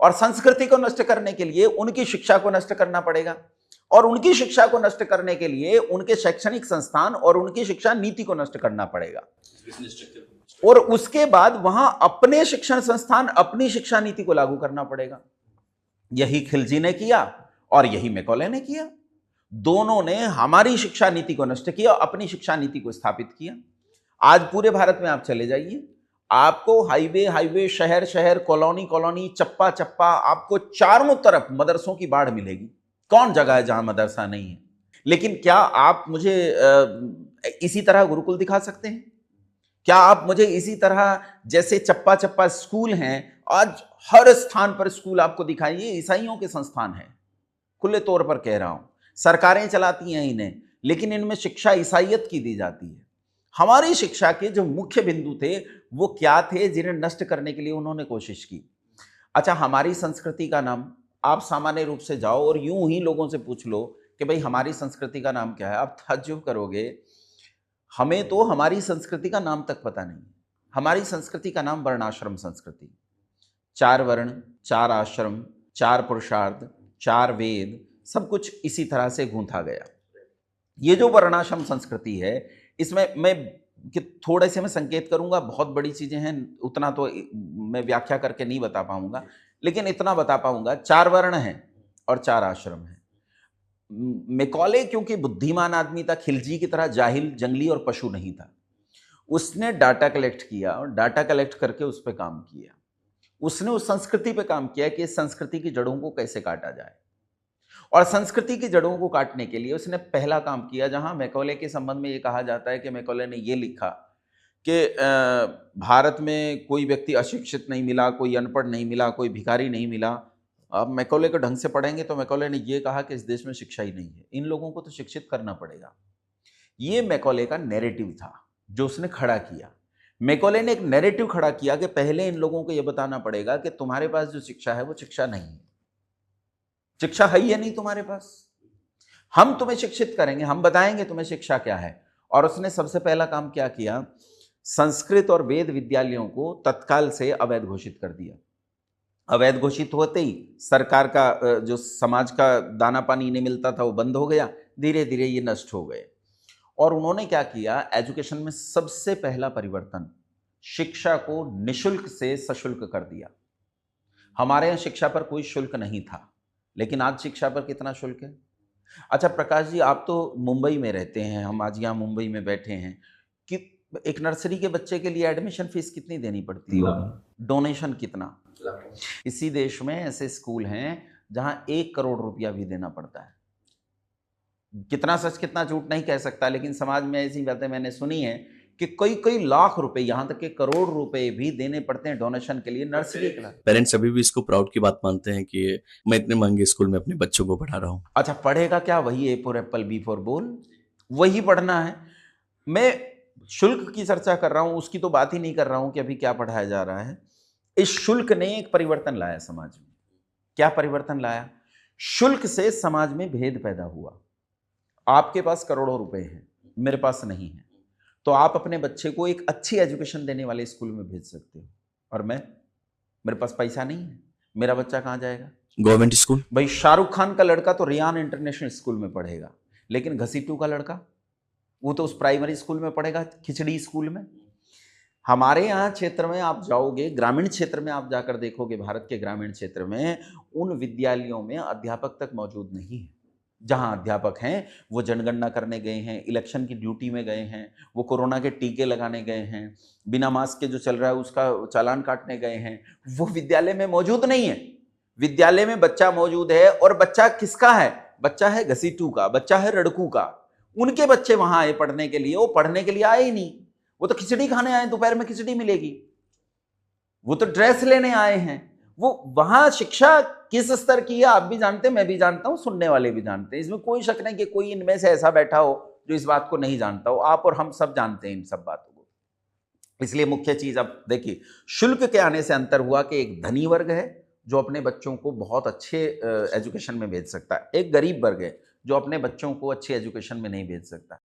और संस्कृति को नष्ट करने के लिए उनकी शिक्षा को नष्ट करना पड़ेगा, और उनकी शिक्षा को नष्ट करने के लिए उनके शैक्षणिक संस्थान और उनकी शिक्षा नीति को नष्ट करना पड़ेगा, और उसके बाद वहां अपने शिक्षण संस्थान, अपनी शिक्षा नीति को लागू करना पड़ेगा। यही खिलजी ने किया और यही मैकॉले ने किया। दोनों ने हमारी शिक्षा नीति को नष्ट किया, अपनी शिक्षा नीति को स्थापित किया। आज पूरे भारत में आप चले जाइए, आपको हाईवे हाईवे, शहर शहर, कॉलोनी कॉलोनी, चप्पा चप्पा, आपको चारों तरफ मदरसों की बाढ़ मिलेगी। कौन जगह है जहां मदरसा नहीं है? लेकिन क्या आप मुझे इसी तरह गुरुकुल दिखा सकते हैं? क्या आप मुझे इसी तरह जैसे चप्पा चप्पा स्कूल हैं, आज हर स्थान पर स्कूल आपको दिखाइए, ईसाइयों के संस्थान हैं, खुले तौर पर कह रहा हूं, सरकारें चलाती हैं इन्हें, लेकिन इनमें शिक्षा ईसाइयत की दी जाती है। हमारी शिक्षा के जो मुख्य बिंदु थे वो क्या थे जिन्हें नष्ट करने के लिए उन्होंने कोशिश की? अच्छा, हमारी संस्कृति का नाम, आप सामान्य रूप से जाओ और यूं ही लोगों से पूछ लो कि भाई हमारी संस्कृति का नाम क्या है, आप ताज्जुब करोगे। हमें तो हमारी संस्कृति का नाम तक पता नहीं। हमारी संस्कृति का नाम वर्णाश्रम संस्कृति, 4 वर्ण, 4 आश्रम, 4 पुरुषार्थ, 4 वेद, सब कुछ इसी तरह से गूंथा गया। ये जो वर्णाश्रम संस्कृति है, इसमें मैं थोड़े से मैं संकेत करूंगा, बहुत बड़ी चीजें हैं, उतना तो मैं व्याख्या करके नहीं बता पाऊंगा, लेकिन इतना बता पाऊंगा, 4 वर्ण हैं और 4 आश्रम हैं। मैकॉले क्योंकि बुद्धिमान आदमी था, खिलजी की तरह जाहिल, जंगली और पशु नहीं था। उसने डाटा कलेक्ट किया और डाटा कलेक्ट करके उस पर काम किया। उसने उस संस्कृति पे काम किया कि इस संस्कृति की जड़ों को कैसे काटा जाए, और संस्कृति की जड़ों को काटने के लिए उसने पहला काम किया, जहां मैकॉले के संबंध में ये कहा जाता है कि मैकॉले ने ये लिखा कि भारत में कोई व्यक्ति अशिक्षित नहीं मिला, कोई अनपढ़ नहीं मिला, कोई भिखारी नहीं मिला। अब मैकॉले को ढंग से पढ़ेंगे तो मैकॉले ने ये कहा कि इस देश में शिक्षा ही नहीं है, इन लोगों को तो शिक्षित करना पड़ेगा। ये मैकॉले का नैरेटिव था जो उसने खड़ा किया। मैकॉले ने एक नैरेटिव खड़ा किया कि पहले इन लोगों को यह बताना पड़ेगा कि तुम्हारे पास जो शिक्षा है वो शिक्षा नहीं है, शिक्षा है या नहीं तुम्हारे पास, हम तुम्हें शिक्षित करेंगे, हम बताएंगे तुम्हें शिक्षा क्या है। और उसने सबसे पहला काम क्या किया, संस्कृत और वेद विद्यालयों को तत्काल से अवैध घोषित कर दिया। अवैध घोषित होते ही सरकार का जो समाज का दाना पानी इन्हें मिलता था वो बंद हो गया, धीरे धीरे ये नष्ट हो गए। और उन्होंने क्या किया, एजुकेशन में सबसे पहला परिवर्तन, शिक्षा को निशुल्क से सशुल्क कर दिया। हमारे यहाँ शिक्षा पर कोई शुल्क नहीं था, लेकिन आज शिक्षा पर कितना शुल्क है। अच्छा प्रकाश जी, आप तो मुंबई में रहते हैं, हम आज यहाँ मुंबई में बैठे हैं, कि एक नर्सरी के बच्चे के लिए एडमिशन फीस कितनी देनी पड़ती है, डोनेशन कितना। इसी देश में ऐसे स्कूल हैं जहां 1 करोड़ रुपया भी देना पड़ता है। कितना सच कितना झूठ नहीं कह सकता, लेकिन समाज में ऐसी बातें मैंने सुनी है कि कई लाख रुपए, यहां तक कि करोड़ रुपए भी देने पड़ते हैं डोनेशन के लिए नर्सरी क्लास। पेरेंट्स अभी भी इसको प्राउड की बात मानते हैं कि मैं इतने महंगे स्कूल में अपने बच्चों को पढ़ा रहा हूँ। अच्छा, पढ़ेगा क्या, वही A for apple, B for ball, वही पढ़ना है। मैं शुल्क की चर्चा कर रहा हूं, उसकी तो बात ही नहीं कर रहा हूं कि अभी क्या पढ़ाया जा रहा है। इस शुल्क ने एक परिवर्तन लाया समाज में। क्या परिवर्तन लाया? शुल्क से समाज में भेद पैदा हुआ। आपके पास करोड़ों रुपए हैं, मेरे पास नहीं है, तो आप अपने बच्चे को एक अच्छी एजुकेशन देने वाले स्कूल में भेज सकते हो, और मेरे पास पैसा नहीं है, मेरा बच्चा कहाँ जाएगा? Government school. भाई शाहरुख खान का लड़का तो रियान इंटरनेशनल स्कूल में पढ़ेगा, लेकिन घसीटू का लड़का वो तो उस प्राइमरी स्कूल में पढ़ेगा, खिचड़ी स्कूल में। हमारे यहाँ क्षेत्र में आप जाओगे, ग्रामीण क्षेत्र में आप जाकर देखोगे, भारत के ग्रामीण क्षेत्र में उन विद्यालयों में अध्यापक तक मौजूद नहीं है। जहाँ अध्यापक हैं वो जनगणना करने गए हैं, इलेक्शन की ड्यूटी में गए हैं, वो कोरोना के टीके लगाने गए हैं, बिना मास्क के जो चल रहा है उसका चालान काटने गए हैं, वो विद्यालय में मौजूद नहीं है। विद्यालय में बच्चा मौजूद है, और बच्चा किसका है? बच्चा है घसीटू का, बच्चा है रड़कू का। उनके बच्चे वहां आए पढ़ने के लिए, वो पढ़ने के लिए आए ही नहीं, वो तो खिचड़ी खाने आए, दोपहर में खिचड़ी मिलेगी। वो तो ड्रेस लेने आए हैं। वो वहां शिक्षा किस स्तर की है आप भी जानते हैं, मैं भी जानता हूं, सुनने वाले भी जानते हैं। इसमें कोई शक नहीं कि कोई इनमें से ऐसा बैठा हो जो इस बात को नहीं जानता हो। आप और हम सब जानते हैं इन सब बातों को। इसलिए मुख्य चीज अब देखिए, शुल्क के आने से अंतर हुआ कि एक धनी वर्ग है जो अपने बच्चों को बहुत अच्छे एजुकेशन में भेज सकता है, एक गरीब वर्ग है जो अपने बच्चों को अच्छी एजुकेशन में नहीं भेज सकता।